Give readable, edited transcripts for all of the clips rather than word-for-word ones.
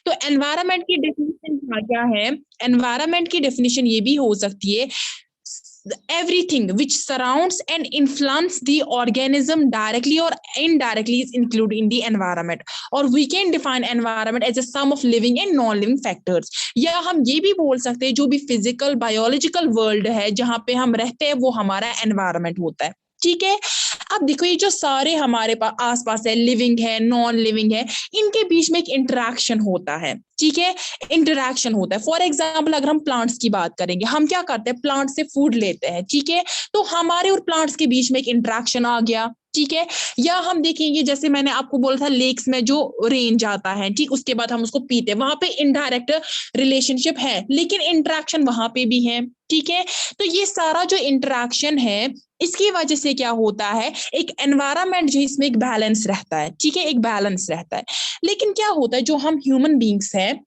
तो एनवायरमेंट की डेफिनेशन क्या है? एनवायरमेंट की डेफिनेशन ये भी हो सकती है everything which surrounds and influence the organism directly or indirectly is included in the environment, or we can define environment as a sum of living and non-living factors. या हम ये भी बोल सकते हैं जो भी फिजिकल बायोलॉजिकल वर्ल्ड है जहां पे हम रहते हैं वो हमारा एनवायरमेंट होता है, ठीक है। अब देखो ये जो सारे हमारे पास आसपास है, लिविंग है, नॉन लिविंग है, इनके बीच में एक इंटरेक्शन होता है, ठीक है, इंटरेक्शन होता है। फॉर एग्जाम्पल अगर हम प्लांट्स की बात करेंगे, हम क्या करते हैं, प्लांट से फूड लेते हैं, ठीक है, तो हमारे और प्लांट्स के बीच में एक इंटरेक्शन आ गया, ठीक है। या हम देखेंगे जैसे मैंने आपको बोला था लेक्स में जो रेन जाता है, ठीक, उसके बाद हम उसको पीते हैं, वहां पे इनडायरेक्ट रिलेशनशिप है लेकिन इंटरेक्शन वहां पे भी है, ठीक है। तो ये सारा जो इंटरेक्शन है इसकी वजह से क्या होता है, एक एनवायरमेंट जो इसमें एक बैलेंस रहता है, ठीक है, एक बैलेंस रहता है। लेकिन क्या होता है जो हम ह्यूमन बींग्स हैं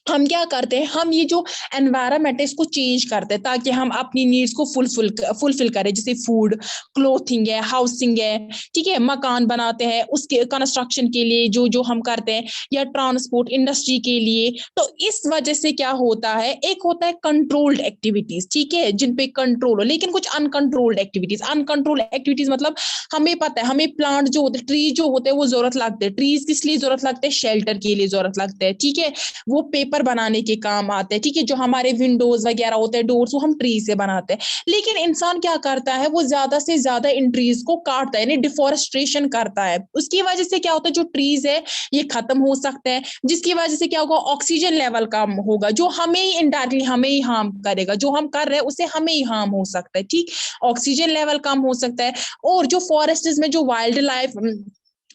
हम क्या करते हैं, हम ये जो एनवायरमेंट है इसको चेंज करते हैं ताकि हम अपनी नीड्स को फुलफिल करें, जैसे फूड, क्लोथिंग है, हाउसिंग है, ठीक है, मकान बनाते हैं उसके कंस्ट्रक्शन के लिए जो जो हम करते हैं, या ट्रांसपोर्ट इंडस्ट्री के लिए। तो इस वजह से क्या होता है, एक होता है कंट्रोल्ड एक्टिविटीज, ठीक है, जिन पे कंट्रोल हो, लेकिन कुछ अनकंट्रोल्ड एक्टिविटीज। अनकंट्रोल्ड एक्टिविटीज मतलब हमें पता है हमें प्लांट जो होते हैं, ट्री जो होते हैं वो जरूरत लगते हैं, ट्रीज किस लिए जरूरत लगते हैं, शेल्टर के लिए जरूरत लगते हैं, ठीक है, वो पेपर बनाने के काम आते हैं, ठीक है, जो हमारे विंडोज वगैरह होते हैं, डोर्स, वो हम ट्री से बनाते हैं। लेकिन इंसान क्या करता है, वो ज्यादा से ज्यादा इन ट्रीज को काटता है, यानी डिफोरेस्ट्रेशन करता है। उसकी वजह से क्या होता है, जो ट्रीज है ये खत्म हो सकते हैं, जिसकी वजह से क्या होगा, ऑक्सीजन लेवल कम होगा, जो हमें ही इनडायरेक्टली हमें ही हार्म करेगा, जो हम कर रहे हैं उससे हमें ही हार्म हो सकता है, ठीक, ऑक्सीजन लेवल कम हो सकता है। और जो फॉरेस्ट में जो वाइल्ड लाइफ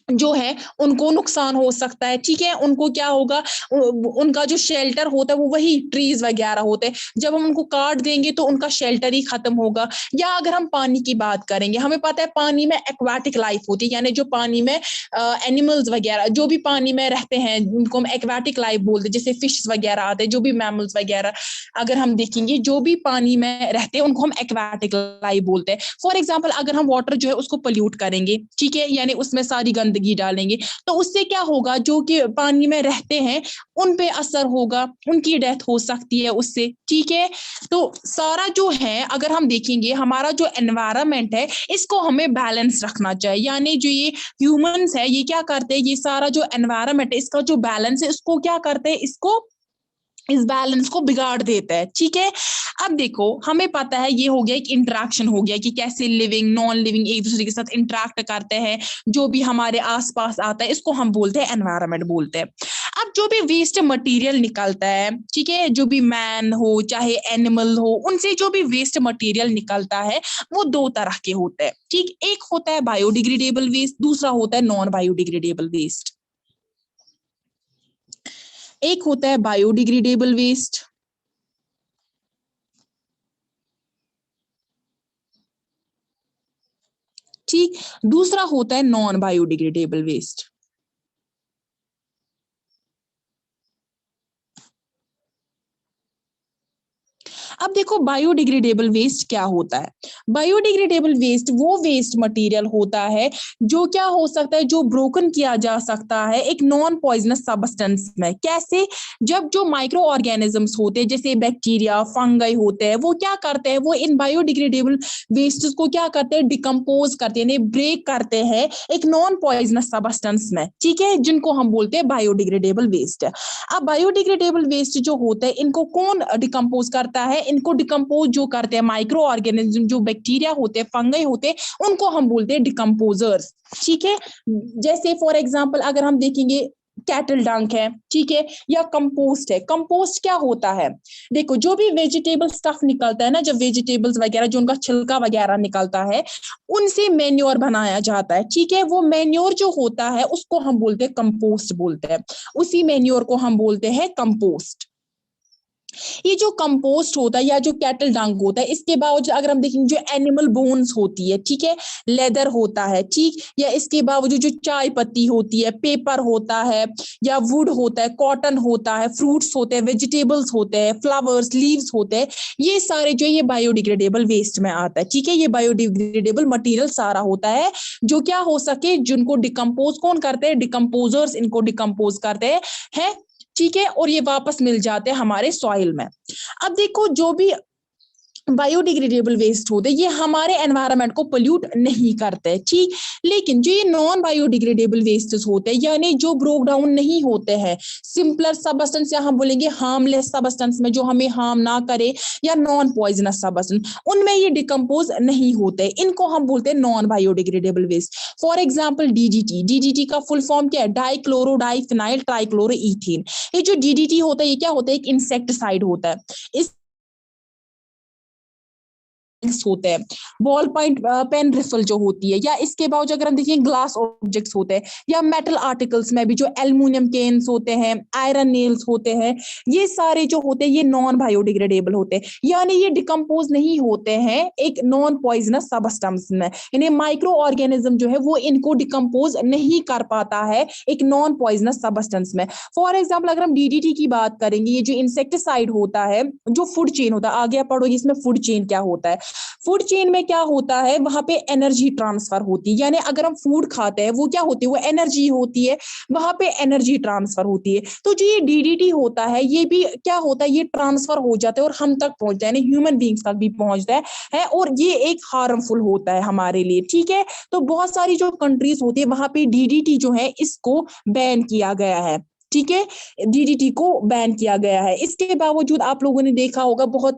जो है उनको नुकसान हो सकता है, ठीक है, उनको क्या होगा, उनका जो शेल्टर होता है वो वही ट्रीज वगैरह होते हैं, जब हम उनको काट देंगे तो उनका शेल्टर ही खत्म होगा। या अगर हम पानी की बात करेंगे, हमें पता है पानी में एक्वाटिक लाइफ होती है, यानी जो पानी में एनिमल्स वगैरह जो भी पानी में रहते हैं उनको हम एक्वाटिक लाइफ बोलते हैं, जैसे फिश वगैरह आते हैं, जो भी मैमल्स वगैरह अगर हम देखेंगे जो भी पानी में रहते हैं उनको हम एक्वाटिक लाइफ बोलते हैं। फॉर एग्जाम्पल अगर हम वाटर जो है उसको पोल्यूट करेंगे, ठीक है, यानी उसमें सारी गंदगी डालेंगे, तो उससे क्या होगा, जो कि पानी में रहते हैं उन पे असर होगा, उनकी डेथ हो सकती है उससे, ठीक है। तो सारा जो है अगर हम देखेंगे हमारा जो एनवायरमेंट है इसको हमें बैलेंस रखना चाहिए, यानी जो ये ह्यूमंस है ये क्या करते हैं, ये सारा जो एनवायरमेंट है इसका जो बैलेंस है इसको क्या करते हैं, इसको इस बैलेंस को बिगाड़ देता है, ठीक है। अब देखो हमें पता है ये हो गया एक इंटरेक्शन हो गया कि कैसे लिविंग नॉन लिविंग एक दूसरे के साथ इंटरेक्ट करते हैं, जो भी हमारे आसपास आता है इसको हम बोलते हैं एनवायरमेंट बोलते हैं। अब जो भी वेस्ट मटेरियल निकलता है, ठीक है, जो भी मैन हो चाहे एनिमल हो उनसे जो भी वेस्ट मटेरियल निकलता है वो दो तरह के होते हैं, ठीक, एक होता है बायोडिग्रेडेबल वेस्ट, दूसरा होता है नॉन बायोडिग्रेडेबल वेस्ट। एक होता है बायोडिग्रेडेबल वेस्ट, ठीक, दूसरा होता है नॉन बायोडिग्रेडेबल वेस्ट। अब देखो बायोडिग्रेडेबल वेस्ट क्या होता है, बायोडिग्रेडेबल वेस्ट वो वेस्ट मटेरियल होता है जो क्या हो सकता है, जो ब्रोकन किया जा सकता है एक नॉन पॉइजनस सब्सटेंस में। कैसे, जब जो माइक्रो ऑर्गेनिजम्स होते हैं जैसे बैक्टीरिया फंगई होते हैं वो क्या करते हैं, वो इन बायोडिग्रेडेबल वेस्ट को क्या करते हैं, डिकम्पोज करते हैं, ब्रेक करते हैं एक नॉन पॉइजनस सब्सटेंस में, ठीक है, जिनको हम बोलते हैं बायोडिग्रेडेबल वेस्ट। अब बायोडिग्रेडेबल वेस्ट जो होते हैं इनको कौन डिकम्पोज करता है, इनको डिकम्पोज जो करते हैं माइक्रो ऑर्गेनिज्म, जो बैक्टीरिया होते हैं फंगई होते हैं उनको हम बोलते हैं डिकम्पोजर्स, ठीक है। जैसे फॉर एग्जांपल अगर हम देखेंगे कैटल डंक है, ठीक है, या कंपोस्ट है। कंपोस्ट क्या होता है, देखो जो भी वेजिटेबल स्टफ निकलता है ना, जब वेजिटेबल्स वगैरह जो उनका छिलका वगैरह निकलता है उनसे मेन्योर बनाया जाता है, ठीक है, वो मेन्योर जो होता है उसको हम बोलते हैं कंपोस्ट बोलते हैं, उसी मेन्योर को हम बोलते हैं कंपोस्ट। ये जो कंपोस्ट होता है या जो कैटल डंक होता है, इसके बावजूद अगर हम देखेंगे जो एनिमल बोन्स होती है, ठीक है, लेदर होता है, ठीक, या इसके बावजूद जो चाय पत्ती होती है, पेपर होता है, या वुड होता है, कॉटन होता है, फ्रूट्स होते हैं, वेजिटेबल्स होते हैं, फ्लावर्स लीव्स होते हैं, ये सारे जो ये बायोडिग्रेडेबल वेस्ट में आता है, ठीक है, ये बायोडिग्रेडेबल मटेरियल सारा होता है जो क्या हो सके, जिनको डिकम्पोज कौन करते हैं, डिकम्पोजर्स इनको डिकम्पोज करते हैं ठीक है, और ये वापस मिल जाते हैं हमारे सॉइल में। अब देखो जो भी बायोडिग्रेडेबल वेस्ट होते हैं ये हमारे एनवायरनमेंट को पोल्यूट नहीं करते, ठीक। लेकिन जो ये नॉन बायोडिग्रेडेबल वेस्टेस होते हैं यानी जो ब्रोक डाउन नहीं होते हैं, सिंपलर सबस्टेंस या हम बोलेंगे हार्मलेस सबस्टेंस में जो हमें हार्म ना करे, या नॉन पॉइजनस सबस्टेंस, उनमें ये डिकम्पोज नहीं होते, इनको हम बोलते हैं non biodegradable waste. For example DDT, DDT का फुल फॉर्म क्या है, डाइक्लोरो डाइफिनाइल ट्राइक्लोरो इथीन। ये जो डीडीटी होता है ये क्या होता है, एक इंसेक्टिसाइड होता है। इस होते हैं, बॉल पॉइंट पेन रिफिल जो होती है, या इसके बावजूद अगर हम देखें ग्लास ऑब्जेक्ट्स होते हैं, या मेटल आर्टिकल्स में भी जो एल्युमिनियम केन्स होते हैं, आयरन नेल्स होते हैं, ये सारे जो होते हैं ये नॉन बायोडिग्रेडेबल होते हैं, यानी ये डिकम्पोज नहीं होते हैं एक नॉन पॉइजनस सबस्टेंस में, यानी माइक्रो ऑर्गेनिज्म जो है वो इनको डिकम्पोज नहीं कर पाता है एक नॉन पॉइजनस सबस्टेंस में। फॉर एग्जाम्पल अगर हम डीडीटी की बात करेंगे, ये जो इंसेक्टिसाइड होता है, जो फूड चेन होता है, आगे आप पढ़ोगे इसमें फूड चेन क्या होता है। फूड चेन में क्या होता है, वहां पे एनर्जी ट्रांसफर होती है, यानी अगर हम फूड खाते हैं वो क्या होती है, वो एनर्जी होती है, वहां पे एनर्जी ट्रांसफर होती है। तो जो ये डीडीटी होता है ये भी क्या होता है, ये ट्रांसफर हो जाता है और हम तक पहुंचता है, यानी ह्यूमन बींग्स तक भी पहुंचता है, और ये एक हार्मफुल होता है हमारे लिए, ठीक है। तो बहुत सारी जो कंट्रीज होती है वहां पे डीडीटी जो है इसको बैन किया गया है, ठीक है, डीडीटी को बैन किया गया है। इसके बावजूद आप लोगों ने देखा होगा बहुत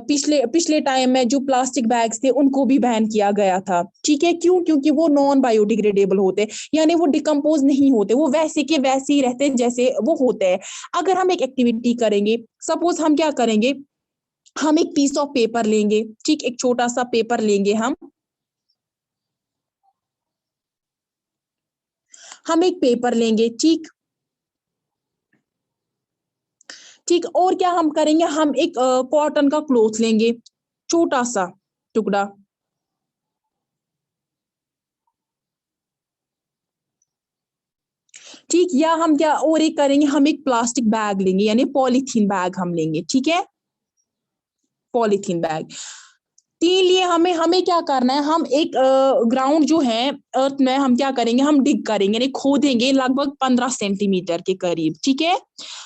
पिछले पिछले टाइम में जो प्लास्टिक बैग्स थे उनको भी बैन किया गया था, ठीक है। क्यों, क्योंकि वो नॉन बायोडिग्रेडेबल होते, यानी वो डिकम्पोज नहीं होते, वो वैसे के वैसे ही रहते जैसे वो होते हैं। अगर हम एक एक्टिविटी करेंगे, सपोज हम क्या करेंगे, हम एक पीस ऑफ पेपर लेंगे, ठीक, एक छोटा सा पेपर लेंगे, हम एक पेपर लेंगे, ठीक, ठीक, और क्या हम करेंगे, हम एक कॉटन का क्लॉथ लेंगे, छोटा सा टुकड़ा, ठीक, या हम क्या और एक करेंगे, हम एक प्लास्टिक बैग लेंगे, यानी पॉलीथीन बैग हम लेंगे, ठीक है, पॉलीथीन बैग। तीन लिए हमें हमें क्या करना है, हम एक ग्राउंड जो है अर्थ में हम क्या करेंगे, हम डिग करेंगे, यानी खोदेंगे लगभग 15 सेंटीमीटर के करीब, ठीक है,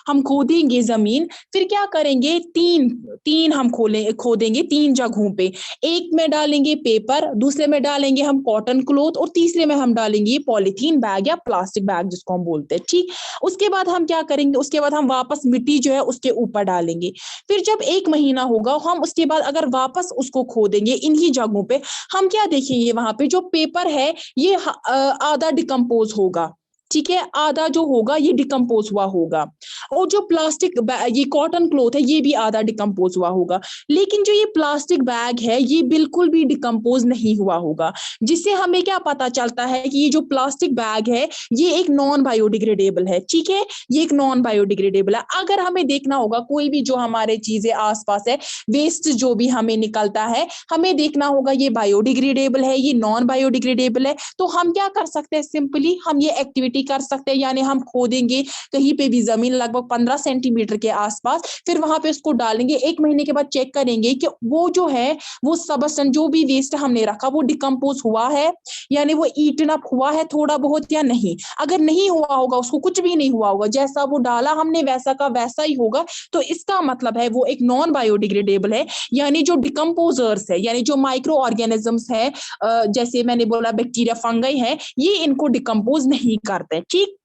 हम खोदेंगे जमीन। फिर क्या करेंगे, तीन तीन हम खोदेंगे तीन जगहों पे, एक में डालेंगे पेपर, दूसरे में डालेंगे हम कॉटन क्लोथ, और तीसरे में हम डालेंगे पॉलीथीन बैग या प्लास्टिक बैग जिसको हम बोलते हैं, ठीक। उसके बाद हम क्या करेंगे, उसके बाद हम वापस मिट्टी जो है उसके ऊपर डालेंगे। फिर जब 1 महीना होगा हम उसके बाद अगर वापस उसको खोदेंगे इन्हीं जगहों पे, हम क्या देखेंगे, वहां पे जो पेपर है ये आधा डिकम्पोज होगा, ठीक है, आधा जो होगा ये डिकम्पोज हुआ होगा, और जो प्लास्टिक ये कॉटन क्लोथ है ये भी आधा डिकम्पोज हुआ होगा। लेकिन जो ये प्लास्टिक बैग है ये बिल्कुल भी डिकम्पोज नहीं हुआ होगा, जिससे हमें क्या पता चलता है कि ये जो प्लास्टिक बैग है ये एक नॉन बायोडिग्रेडेबल है, ठीक है, ये एक नॉन बायोडिग्रेडेबल है। अगर हमें देखना होगा कोई भी जो हमारे चीजें आसपास है, वेस्ट जो भी हमें निकलता है, हमें देखना होगा ये बायोडिग्रेडेबल है, ये नॉन बायोडिग्रेडेबल है, तो हम क्या कर सकते हैं, सिंपली हम ये एक्टिविटी कर सकते हैं, यानी हम खोदेंगे कहीं पे भी जमीन लगभग 15 सेंटीमीटर के आसपास, फिर वहां पे उसको डालेंगे, 1 महीने के बाद चेक करेंगे कि वो जो है वो सबस्टेंस जो भी वेस्ट हमने रखा वो डिकम्पोज हुआ है, यानी वो ईटन अप हुआ है थोड़ा बहुत या नहीं। अगर नहीं हुआ होगा, उसको कुछ भी नहीं हुआ होगा, जैसा वो डाला हमने वैसा का वैसा ही होगा, तो इसका मतलब है वो एक नॉन बायोडिग्रेडेबल है, यानी जो डिकम्पोजर्स है, यानी जो माइक्रो ऑर्गेनिजम्स है, जैसे मैंने बोला बैक्टीरिया फंगई है, ये इनको डिकम्पोज नहीं करते, ठीक।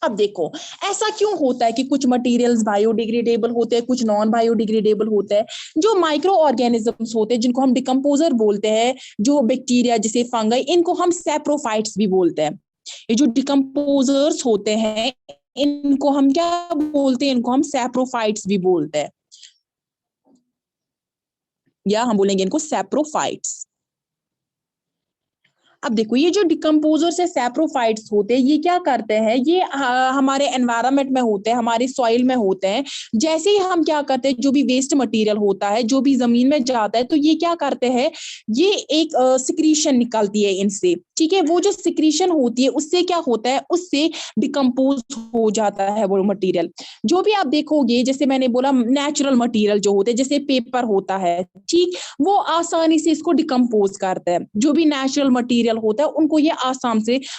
अब देखो ऐसा क्यों होता है कि कुछ मटेरियल्स बायोडिग्रेडेबल होते हैं, कुछ नॉन बायोडिग्रेडेबल होते हैं। जो माइक्रो ऑर्गेनिजम्स होते हैं जिनको हम डिकम्पोजर बोलते हैं, जो बैक्टीरिया जैसे फंगई, इनको हम सैप्रोफाइट्स भी बोलते हैं। ये जो डिकम्पोजर्स होते हैं इनको हम क्या बोलते हैं, इनको हम सैप्रोफाइट्स भी बोलते हैं, या हम बोलेंगे इनको सैप्रोफाइट्स। अब देखो ये जो डिकम्पोजर से सैप्रोफाइट्स होते हैं ये क्या करते हैं, ये हमारे एनवायरनमेंट में होते हैं, हमारे सॉइल में होते हैं। जैसे ही हम क्या करते हैं, जो भी वेस्ट मटेरियल होता है जो भी जमीन में जाता है, तो ये क्या करते हैं, ये एक सिक्रीशन निकलती है इनसे, ठीक है। वो जो सिक्रीशन होती है उससे क्या होता है, उससे डिकम्पोज हो जाता है वो मटीरियल। जो भी आप देखोगे, जैसे मैंने बोला नेचुरल मटेरियल जो होते हैं, जैसे पेपर होता है, ठीक, वो आसानी से इसको डिकम्पोज करता है। जो भी नेचुरल मटेरियल होता है उनको ये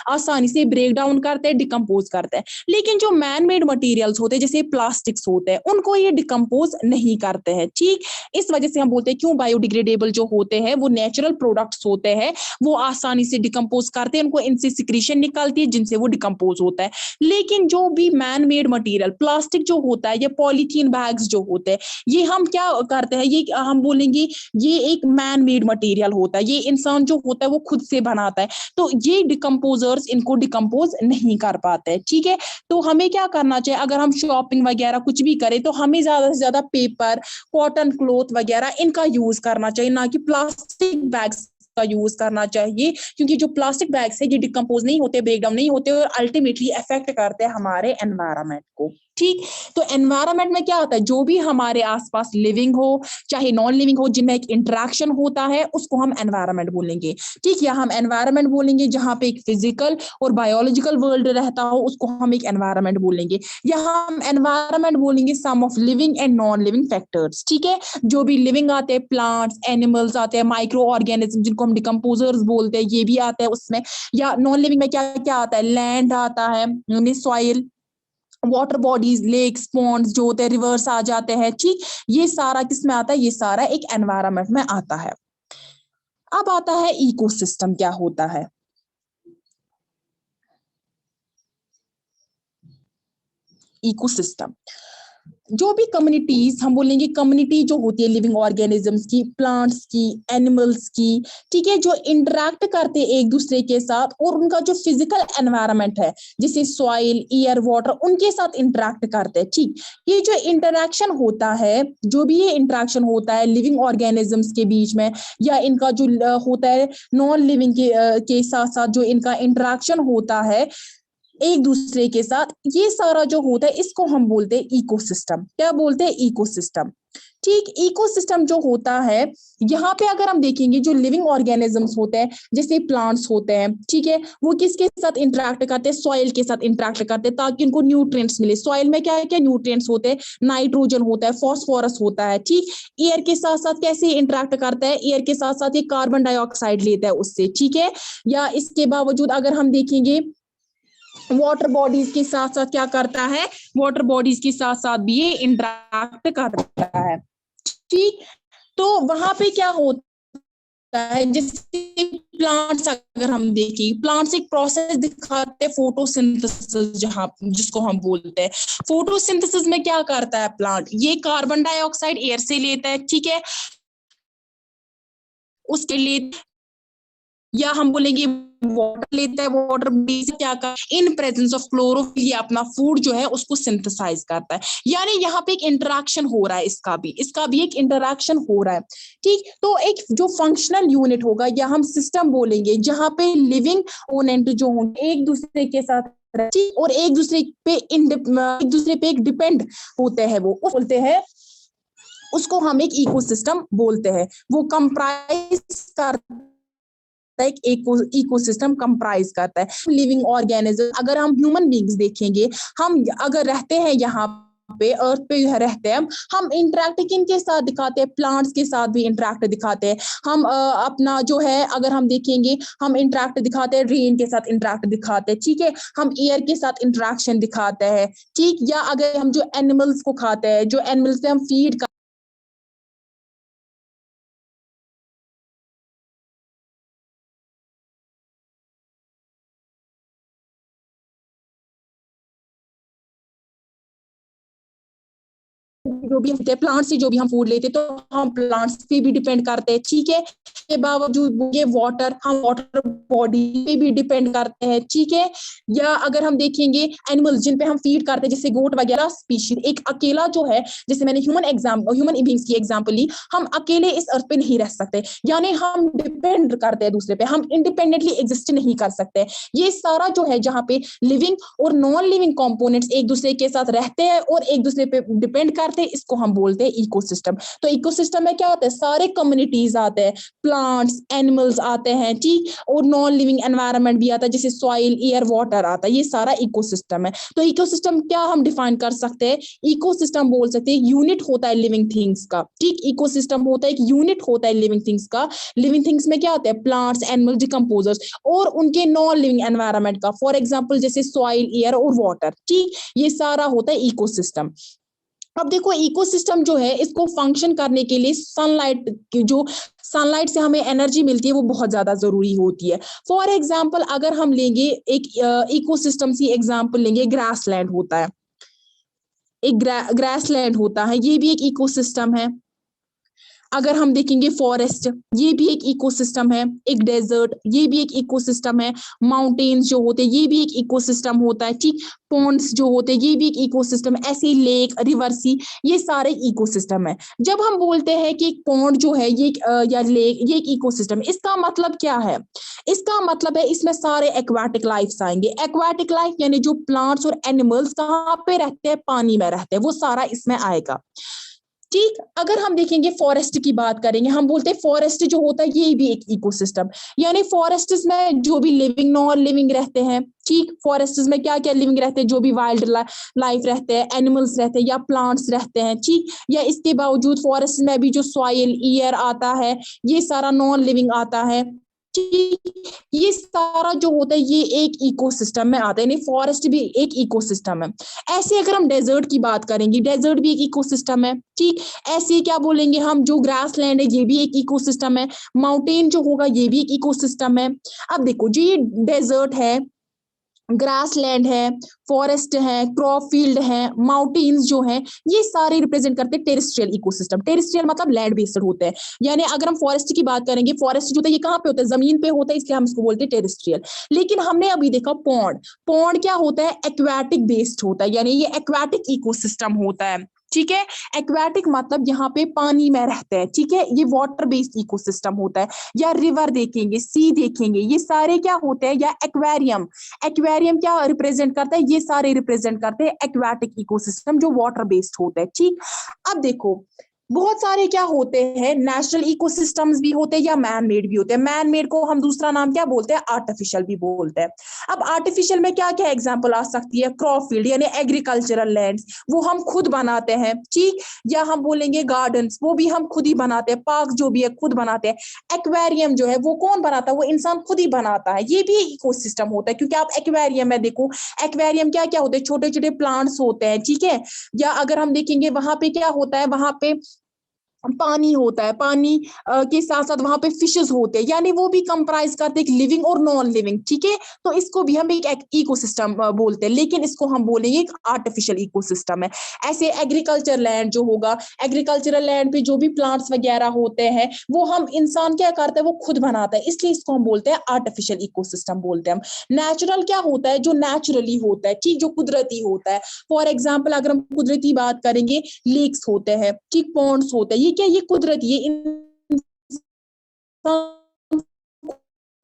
आसानी से ब्रेक डाउन करते हैं, डिकम्पोज करते हैं। लेकिन जो मैन मेड मटेरियल्स होते हैं, जैसे प्लास्टिक्स होते हैं, उनको ये डिकम्पोज नहीं करते हैं, ठीक। इस वजह से हम बोलते हैं क्यों बायोडिग्रेडेबल जो होते हैं वो नेचुरल प्रोडक्ट्स होते हैं, वो आसानी से डिकम्पोज करते हैं, उनको इनसे सिक्रीशन निकलती है जिनसे वो डिकम्पोज होता है। लेकिन जो भी मैन मेड मटेरियल प्लास्टिक जो होता है या पॉलीथीन बैग्स जो होते हैं, ये हम क्या करते हैं, ये हम बोलेंगे ये एक मैन मेड मटेरियल होता है, ये इंसान जो होता है वो खुद से बनाता है, तो ये डिकम्पोजर्स इनको डिकम्पोज नहीं कर पाते हैं, ठीक है। तो हमें क्या करना चाहिए, अगर हम शॉपिंग वगैरह कुछ भी करें तो हमें ज्यादा से ज्यादा पेपर, कॉटन क्लॉथ वगैरह इनका यूज करना चाहिए, ना कि प्लास्टिक बैग्स का यूज करना चाहिए, क्योंकि जो प्लास्टिक बैग्स है ये डिकम्पोज नहीं होते, ब्रेक डाउन नहीं होते और अल्टीमेटली अफेक्ट करते हैं हमारे एनवायरनमेंट को, ठीक। तो एनवायरनमेंट में क्या होता है, जो भी हमारे आसपास लिविंग हो चाहे नॉन लिविंग हो, जिनमें एक इंटरेक्शन होता है उसको हम एनवायरनमेंट बोलेंगे, ठीक। या हम एनवायरनमेंट बोलेंगे जहां पे एक फिजिकल और बायोलॉजिकल वर्ल्ड रहता हो, उसको हम एक एनवायरनमेंट बोलेंगे। या हम एनवायरनमेंट बोलेंगे sum of living and non living factors, ठीक है। जो भी लिविंग आते हैं, प्लांट्स, एनिमल्स आते हैं, माइक्रो ऑर्गेनिज्म जिनको हम डिकम्पोजर्स बोलते हैं, ये भी आते हैं उसमें। या नॉन लिविंग में क्या क्या आता है, लैंड आता है, soil, water bodies, lakes, ponds जो होते हैं, रिवर्स आ जाते हैं, ठीक। ये सारा किस में आता है, ये सारा एक एनवायरनमेंट में आता है। अब आता है इकोसिस्टम क्या होता है। इकोसिस्टम जो भी कम्युनिटीज, हम बोलेंगे कम्युनिटी जो होती है लिविंग ऑर्गेनिजम्स की, प्लांट्स की, एनिमल्स की, ठीक है, जो इंटरैक्ट करते हैं एक दूसरे के साथ और उनका जो फिजिकल एनवायरनमेंट है जैसे सॉइल, एयर, वाटर, उनके साथ इंटरैक्ट करते हैं, ठीक। ये जो इंटरैक्शन होता है, जो भी ये इंटरैक्शन होता है लिविंग ऑर्गेनिजम्स के बीच में या इनका जो होता है नॉन लिविंग के साथ साथ जो इनका इंटरैक्शन होता है एक दूसरे के साथ, ये सारा जो होता है इसको हम बोलते हैं इकोसिस्टम। क्या बोलते हैं, इकोसिस्टम, ठीक। इकोसिस्टम जो होता है, यहाँ पे अगर हम देखेंगे जो लिविंग ऑर्गेनिजम्स होते हैं जैसे प्लांट्स होते हैं, ठीक है, वो किसके साथ इंटरेक्ट करते हैं, सॉइल के साथ इंटरेक्ट करते हैं ताकि उनको न्यूट्रिएंट्स मिले। सॉइल में क्या क्या न्यूट्रिएंट्स होते हैं, नाइट्रोजन होता है, फास्फोरस होता है, ठीक। एयर के साथ साथ कैसे इंटरेक्ट करता है, एयर के साथ साथ ये कार्बन डाइऑक्साइड लेता है उससे, ठीक है। या इसके बावजूद अगर हम देखेंगे वाटर बॉडीज के साथ साथ क्या करता है, वाटर बॉडीज के साथ साथ भी ये इंटरैक्ट करता है, ठीक। तो वहां पे क्या होता है, जैसे प्लांट्स अगर हम देखें, प्लांट्स एक प्रोसेस दिखाते हैं फोटोसिंथेसिस, जहां जिसको हम बोलते हैं फोटोसिंथेसिस में क्या करता है प्लांट, ये कार्बन डाइऑक्साइड एयर से लेता है, ठीक है, उसके लिए। या हम बोलेंगे वाटर लेता है, वाटर से क्या कर इन प्रेजेंस ऑफ क्लोरोफिल ये अपना फूड जो है उसको सिंथेसाइज करता है। यानी यहाँ पे एक इंटरेक्शन हो रहा है, इसका भी एक इंटरेक्शन हो रहा है, ठीक। तो एक जो फंक्शनल यूनिट होगा या हम सिस्टम बोलेंगे जहां पे लिविंग ओनेंट जो होंगे एक दूसरे के साथ और एक दूसरे पे एक डिपेंड होते हैं, वो बोलते हैं, उसको हम एक इकोसिस्टम बोलते हैं। वो कंप्राइज करता एक इकोसिस्टम कंप्राइज करता है लिविंग ऑर्गेनिज्म। अगर हम ह्यूमन बींग्स देखेंगे, हम अगर रहते हैं यहाँ पे अर्थ पे रहते हैं, हम इंटरेक्ट किनके साथ दिखाते हैं, प्लांट्स के साथ भी इंटरेक्ट दिखाते हैं। हम अपना जो है अगर हम देखेंगे, हम इंटरेक्ट दिखाते हैं, रेन के साथ इंटरेक्ट दिखाते हैं, ठीक है, हम एयर के साथ इंटरेक्शन दिखाते हैं, ठीक। या अगर हम जो एनिमल्स को खाते हैं, जो एनिमल्स पे हम फीड जो भी होते हैं प्लांट से जो भी हम फूड लेते हैं, तो हम प्लांट्स पे भी डिपेंड करते हैं, ठीक है। के बावजूद ये वाटर, हम वाटर बॉडी पे भी डिपेंड करते हैं, ठीक है। या अगर हम देखेंगे एनिमल्स जिन पे हम फीड करते हैं जैसे गोट वगैरह स्पीशीज, एक अकेला जो है, जैसे मैंने ह्यूमन बींग्स की एग्जांपल ली, हम अकेले इस अर्थ पे नहीं रह सकते, यानी हम डिपेंड करते हैं दूसरे पे, हम इंडिपेंडेंटली एग्जिस्ट नहीं कर सकते। ये सारा जो है जहाँ पे लिविंग और नॉन लिविंग कंपोनेंट्स एक दूसरे के साथ रहते हैं और एक दूसरे पे डिपेंड करते हैं, इसको हम बोलते हैं इकोसिस्टम। तो इकोसिस्टम में क्या होता है, सारे कम्युनिटीज आते हैं, प्लांट्स एनिमल्स आते हैं, ठीक, और नॉन लिविंग एनवायरनमेंट भी आता है, जैसे सॉइल एयर वाटर आता है, ये सारा इकोसिस्टम है। तो इकोसिस्टम क्या हम डिफाइन कर सकते हैं, इकोसिस्टम बोल सकते हैं यूनिट होता है लिविंग थिंग्स का, ठीक, इकोसिस्टम होता है एक यूनिट होता है लिविंग थिंग्स का। लिविंग थिंग्स में क्या होता है, प्लांट्स एनिमल डिकम्पोजर्स और उनके नॉन लिविंग एनवायरनमेंट का, फॉर एग्जाम्पल जैसे सॉइल एयर और वाटर, ठीक, ये सारा होता है इकोसिस्टम। अब देखो इकोसिस्टम जो है इसको फंक्शन करने के लिए सनलाइट की जो सनलाइट से हमें एनर्जी मिलती है वो बहुत ज्यादा जरूरी होती है। फॉर एग्जाम्पल अगर हम लेंगे एक इकोसिस्टम की एग्जाम्पल लेंगे, ग्रासलैंड होता है, एक ग्रासलैंड होता है, ये भी एक इकोसिस्टम है। अगर हम देखेंगे फॉरेस्ट, ये भी एक इकोसिस्टम है। एक डेजर्ट, ये भी एक इकोसिस्टम है। माउंटेन्स जो होते हैं ये भी एक इकोसिस्टम होता है, ठीक, पॉन्ड्स जो होते हैं ये भी एक इकोसिस्टम, ऐसे लेक रिवर सी, ये सारे इकोसिस्टम है। जब हम बोलते हैं कि पॉन्ड जो है ये या लेक ये एक इकोसिस्टम, इसका मतलब क्या है, इसका मतलब है इसमें सारे एक्वाटिक लाइफ आएंगे। एक्वाटिक लाइफ यानी जो प्लांट्स और एनिमल्स कहाँ पे रहते हैं, पानी में रहते हैं, वो सारा इसमें आएगा, ठीक। अगर हम देखेंगे फॉरेस्ट की बात करेंगे, हम बोलते हैं फॉरेस्ट जो होता है ये भी एक इकोसिस्टम, यानी फॉरेस्ट में जो भी लिविंग नॉन लिविंग रहते हैं, ठीक, फॉरेस्ट में क्या क्या लिविंग रहते हैं, जो भी वाइल्ड लाइफ रहते हैं, एनिमल्स रहते हैं या प्लांट्स रहते हैं, ठीक, या इसके बावजूद फॉरेस्ट में भी जो सॉइल एयर आता है ये सारा नॉन लिविंग आता है, ठीक, ये सारा जो होता है ये एक इकोसिस्टम में आता है, यानी फॉरेस्ट भी एक इकोसिस्टम है। ऐसे अगर हम डेजर्ट की बात करेंगे, डेजर्ट भी एक इकोसिस्टम है, ठीक। ऐसे क्या बोलेंगे हम, जो ग्रास लैंड है ये भी एक इकोसिस्टम है। माउंटेन जो होगा ये भी एक इकोसिस्टम है। अब देखो जो ये डेजर्ट है, ग्रास लैंड है, फॉरेस्ट है, क्रॉप फील्ड है, माउंटेन्स जो है, ये सारे रिप्रेजेंट करते हैं टेरेस्ट्रियल इकोसिस्टम। टेरेस्ट्रियल मतलब लैंड बेस्ड होते हैं, यानी अगर हम फॉरेस्ट की बात करेंगे, फॉरेस्ट जो होता है ये कहाँ पे होता है, जमीन पे होता है, इसलिए हम इसको बोलते हैं टेरेस्ट्रियल। लेकिन हमने अभी देखा पॉन्ड, पॉन्ड क्या होता है, एक्वाटिक बेस्ड होता है, यानी ये एक्वाटिक इकोसिस्टम होता है, ठीक है। एक्वाटिक मतलब यहाँ पे पानी में रहते हैं, ठीक है, ये वाटर बेस्ड इकोसिस्टम होता है। या रिवर देखेंगे, सी देखेंगे, ये सारे क्या होते हैं, या एक्वेरियम, एक्वेरियम क्या रिप्रेजेंट करता है, ये सारे रिप्रेजेंट करते हैं एक्वाटिक इकोसिस्टम जो वाटर बेस्ड होते हैं, ठीक। अब देखो बहुत सारे क्या होते हैं, नेचुरल इकोसिस्टम्स भी होते हैं या मैन मेड भी होते हैं। मैन मेड को हम दूसरा नाम क्या बोलते हैं, आर्टिफिशियल भी बोलते हैं। अब आर्टिफिशियल में क्या क्या एग्जांपल आ सकती है, क्रॉप फील्ड यानी एग्रीकल्चरल लैंड्स, वो हम खुद बनाते हैं, ठीक, या हम बोलेंगे गार्डन्स, वो भी हम खुद ही बनाते हैं, पार्क जो भी है खुद बनाते हैं। एक्वेरियम जो है वो कौन बनाता है, वो इंसान खुद ही बनाता है, ये भी इकोसिस्टम होता है, क्योंकि आप एक्वेरियम में देखो, एक्वेरियम क्या क्या होते हैं, छोटे छोटे प्लांट्स होते हैं, ठीक है। या अगर हम देखेंगे वहां पे क्या होता है, वहां पे पानी होता है, पानी के साथ साथ वहां पे फिशेस होते हैं, यानी वो भी कंप्राइज करते हैं लिविंग और नॉन लिविंग, ठीक है। तो इसको भी हम एक इकोसिस्टम बोलते हैं, लेकिन इसको हम बोलेंगे एक आर्टिफिशियल इकोसिस्टम है। ऐसे एग्रीकल्चर लैंड जो होगा, एग्रीकल्चरल लैंड पे जो भी प्लांट्स वगैरह होते हैं वो हम इंसान क्या करता है, वो खुद बनाता है, इसलिए इसको हम बोलते हैं आर्टिफिशियल इकोसिस्टम बोलते हैं हम। नेचुरल क्या होता है, जो नेचुरली होता है, ठीक, जो कुदरती होता है। फॉर एग्जाम्पल अगर हम कुदरती बात करेंगे, लेक्स होते हैं, ठीक, पॉन्ड्स होते हैं, ये क्या, ये कुदरती, ये इंसान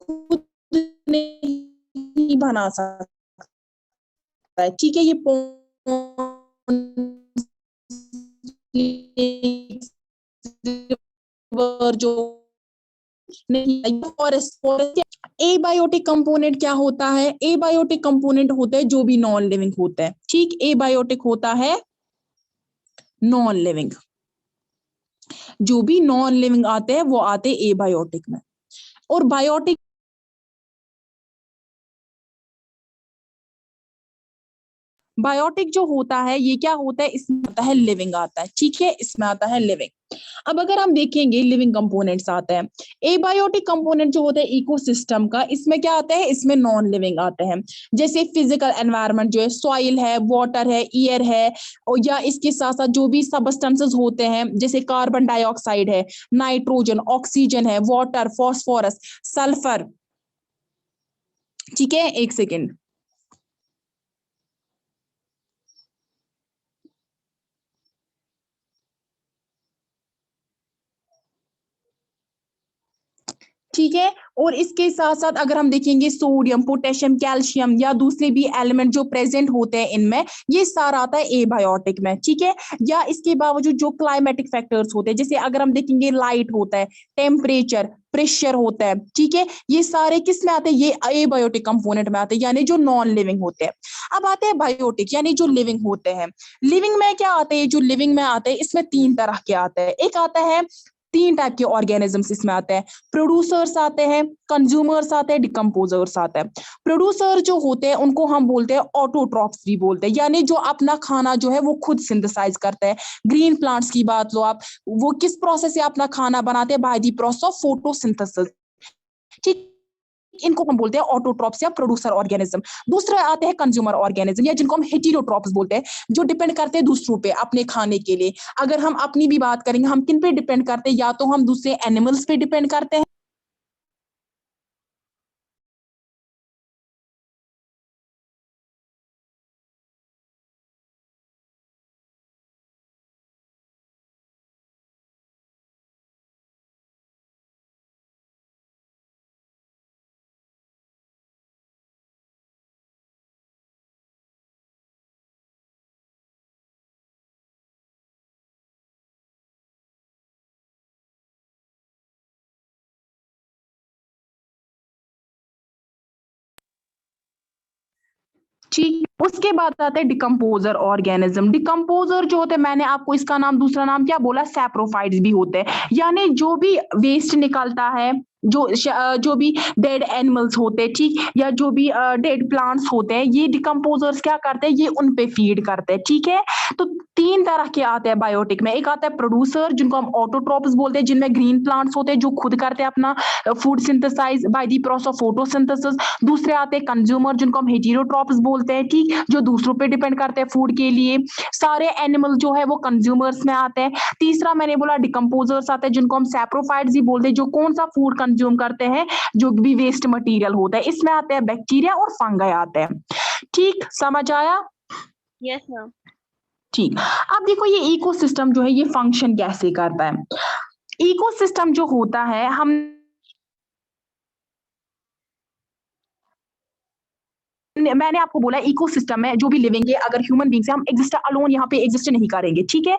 खुद नहीं बना सकता है, ठीक है। ये जो नहीं, फॉरेस्ट फॉरेस्ट एबायोटिक कंपोनेंट क्या होता है, एबायोटिक कंपोनेंट होता है जो भी नॉन लिविंग होता है, ठीक, एबायोटिक होता है नॉन लिविंग, जो भी नॉन लिविंग आते हैं वो आते हैं एबायोटिक में। और बायोटिक, बायोटिक जो होता है ये क्या होता है, इसमें आता है लिविंग आता है, ठीक है, इसमें आता है लिविंग। अब अगर हम देखेंगे लिविंग कंपोनेंट्स आते हैं, एबायोटिक कंपोनेंट जो होता है इकोसिस्टम का, इसमें क्या आता है, इसमें नॉन लिविंग आते हैं। जैसे फिजिकल एनवायरनमेंट जो है, सॉइल है, वाटर है, एयर है, और या इसके साथ साथ जो भी सबस्टेंसेस होते हैं, जैसे कार्बन डाइऑक्साइड है, नाइट्रोजन, ऑक्सीजन है, वाटर, फॉस्फोरस, सल्फर, ठीक है, एक सेकेंड। ठीक है। और इसके साथ साथ अगर हम देखेंगे सोडियम, पोटेशियम, कैल्शियम या दूसरे भी एलिमेंट जो प्रेजेंट होते हैं इनमें, ये सारा आता है एबायोटिक में, ठीक है। या इसके बावजूद जो क्लाइमेटिक फैक्टर्स होते हैं, जैसे अगर हम देखेंगे लाइट होता है, टेम्परेचर, प्रेशर होता है, ठीक है, ये सारे किस में आते हैं, ये एबायोटिक कंपोनेंट में आते हैं, यानी जो नॉन लिविंग होते हैं। अब आते हैं बायोटिक, यानी जो लिविंग होते हैं। लिविंग में क्या आते हैं, जो लिविंग में आते हैं इसमें तीन तरह के आते हैं। एक आता है, तीन टाइप के ऑर्गेनिजम्स इसमें आते हैं। प्रोड्यूसर्स आते हैं, कंज्यूमर्स आते हैं, डिकम्पोजर्स आते हैं। प्रोड्यूसर जो होते हैं उनको हम बोलते हैं ऑटोट्रॉप्स भी बोलते हैं, यानी जो अपना खाना जो है वो खुद सिंथेसाइज करते हैं। ग्रीन प्लांट्स की बात लो आप, वो किस प्रोसेस से अपना खाना बनाते हैं, bye the process of photosynthesis, ठीक। इनको हम बोलते हैं ऑटोट्रॉप्स या प्रोड्यूसर ऑर्गेनिज्म। दूसरे आते हैं कंज्यूमर ऑर्गेनिज्म, या जिनको हम हेटेरोट्रॉप्स बोलते हैं, जो डिपेंड करते हैं दूसरों पे अपने खाने के लिए। अगर हम अपनी भी बात करेंगे, हम किन पे डिपेंड करते हैं, या तो हम दूसरे एनिमल्स पे डिपेंड करते हैं। ठीक, उसके बाद आता है डिकम्पोजर ऑर्गेनिज्म। डिकम्पोजर जो होते हैं, मैंने आपको इसका नाम, दूसरा नाम क्या बोला, सैप्रोफाइट्स भी होते हैं, यानी जो भी वेस्ट निकलता है, जो भी डेड एनिमल्स होते हैं, ठीक, या जो भी डेड प्लांट्स होते हैं, ये डिकम्पोजर्स क्या करते हैं, ये उन पे फीड करते हैं, ठीक है। तो तीन तरह के आते हैं बायोटिक में। एक आता है प्रोड्यूसर, जिनको हम ऑटोट्रॉप्स बोलते हैं, जिनमें ग्रीन प्लांट्स होते हैं जो खुद करते हैं अपना food synthesize by the process of photosynthesis. दूसरे आते हैं कंज्यूमर, जिनको हम हेटेरोट्रॉप्स बोलते हैं, ठीक, जो दूसरों पे डिपेंड करते हैं फूड के लिए। सारे एनिमल जो है वो कंज्यूमर्स में आते हैं। तीसरा मैंने बोला डिकम्पोजर्स आते हैं, जिनको हम सैप्रोफाइट्स ही बोलते हैं, जो कौन सा फूड कंज्यूम करते हैं, जो भी वेस्ट मटेरियल होता है। इसमें आते हैं बैक्टीरिया और फंगाई आते हैं। ठीक, समझ आया? Yes ma'am. ठीक। अब देखो ये इकोसिस्टम जो है ये फंक्शन कैसे करता है। इकोसिस्टम जो होता है, हम मैंने आपको बोला इकोसिस्टम में जो भी लिविंग है, अगर ह्यूमन बींग्स है, हम एग्जिस्ट अलोन यहाँ पे एग्जिस्ट नहीं करेंगे, ठीक है।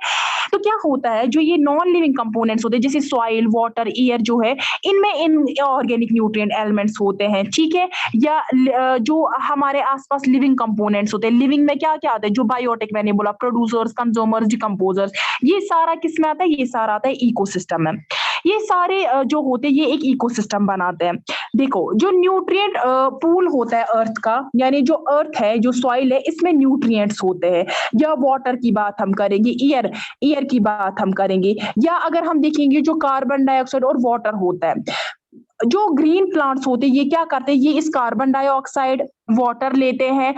तो क्या होता है, जो ये नॉन लिविंग कंपोनेंट्स होते हैं, जैसे सॉइल, वाटर, एयर जो है, इनमें इन ऑर्गेनिक न्यूट्रिएंट एलिमेंट्स होते हैं, ठीक है। या जो हमारे आसपास लिविंग कंपोनेंट्स होते हैं, लिविंग में क्या क्या आता है, जो बायोटिक मैंने बोला, प्रोड्यूसर्स, कंज्यूमर्स, डिकम्पोजर्स, ये सारा किस में आता है, ये सारा आता है इकोसिस्टम में। ये सारे जो होते हैं ये एक इकोसिस्टम बनाते हैं। देखो जो न्यूट्रिएंट पूल होता है अर्थ का, यानी जो अर्थ है, जो सॉइल है, इसमें न्यूट्रिएंट्स होते हैं। या वाटर की बात हम करेंगे, एयर की बात हम करेंगे, या अगर हम देखेंगे जो कार्बन डाइऑक्साइड और वाटर होता है। जो ग्रीन प्लांट्स होते हैं ये क्या करते हैं, ये इस कार्बन डाइऑक्साइड, वाटर लेते हैं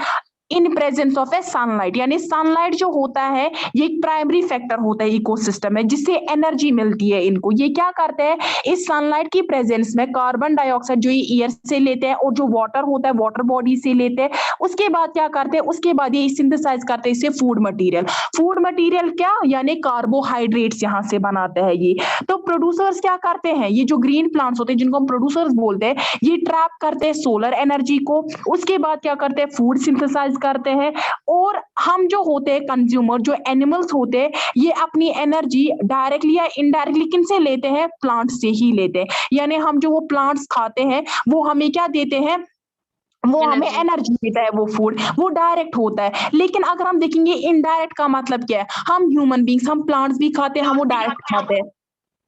in presence of A sunlight, यानी सनलाइट जो होता है ये एक प्राइमरी फैक्टर होता है इकोसिस्टम में, जिससे एनर्जी मिलती है इनको। ये क्या करते हैं, इस सनलाइट की प्रेजेंस में कार्बन डाइऑक्साइड जो ये एयर से लेते हैं, और जो वाटर होता है वाटर बॉडी से लेते हैं। उसके बाद क्या करते हैं, उसके बाद ये सिंथेसाइज करते हैं इसे फूड मटीरियल क्या, यानी कार्बोहाइड्रेट्स यहाँ से बनाते हैं ये। तो प्रोड्यूसर्स क्या करते हैं, ये जो ग्रीन प्लांट्स होते हैं जिनको हम प्रोड्यूसर्स बोलते हैं, ये ट्रैप करते हैं सोलर एनर्जी को। उसके बाद क्या करते हैं, फूड सिंथेसाइज करते हैं। और हम जो होते हैं कंज्यूमर, जो एनिमल्स होते हैं, ये अपनी एनर्जी डायरेक्टली या इनडायरेक्टली किन से लेते हैं, प्लांट से ही लेते हैं। यानी हम जो वो प्लांट्स खाते हैं वो हमें क्या देते हैं, वो हमें एनर्जी देता है, वो फूड, वो डायरेक्ट होता है। लेकिन अगर हम देखेंगे इनडायरेक्ट का मतलब क्या है, हम ह्यूमन बींग्स, हम प्लांट्स भी खाते हैं, हम वो डायरेक्ट खाते हैं।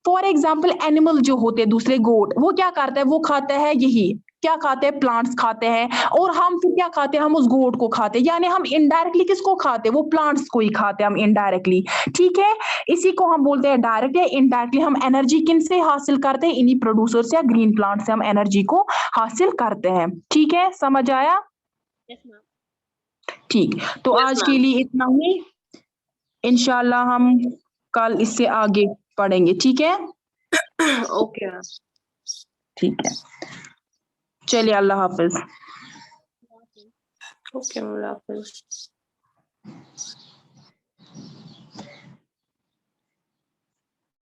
फॉर एग्जाम्पल एनिमल जो होते हैं दूसरे, गोट, वो क्या करता है, वो खाता है यही, क्या खाते हैं, प्लांट्स खाते हैं। और हम फिर क्या खाते हैं, हम उस गोट को खाते हैं, यानी हम इनडायरेक्टली किसको खाते हैं, वो प्लांट्स को ही खाते हैं हम इनडायरेक्टली, ठीक है। इसी को हम बोलते हैं डायरेक्ट या इनडायरेक्टली हम एनर्जी किन से हासिल करते हैं, इन्हीं प्रोड्यूसर्स या ग्रीन प्लांट से हम एनर्जी को हासिल करते हैं, ठीक है, समझ आया? Yes ma'am. ठीक, तो आज के लिए इतना ही। इंशाल्लाह हम कल इससे आगे पढ़ेंगे, ठीक है। Okay ma'am. ठीक है, चलिए, अल्लाह हाफिज। ओके मैम, अल्लाह हाफिज।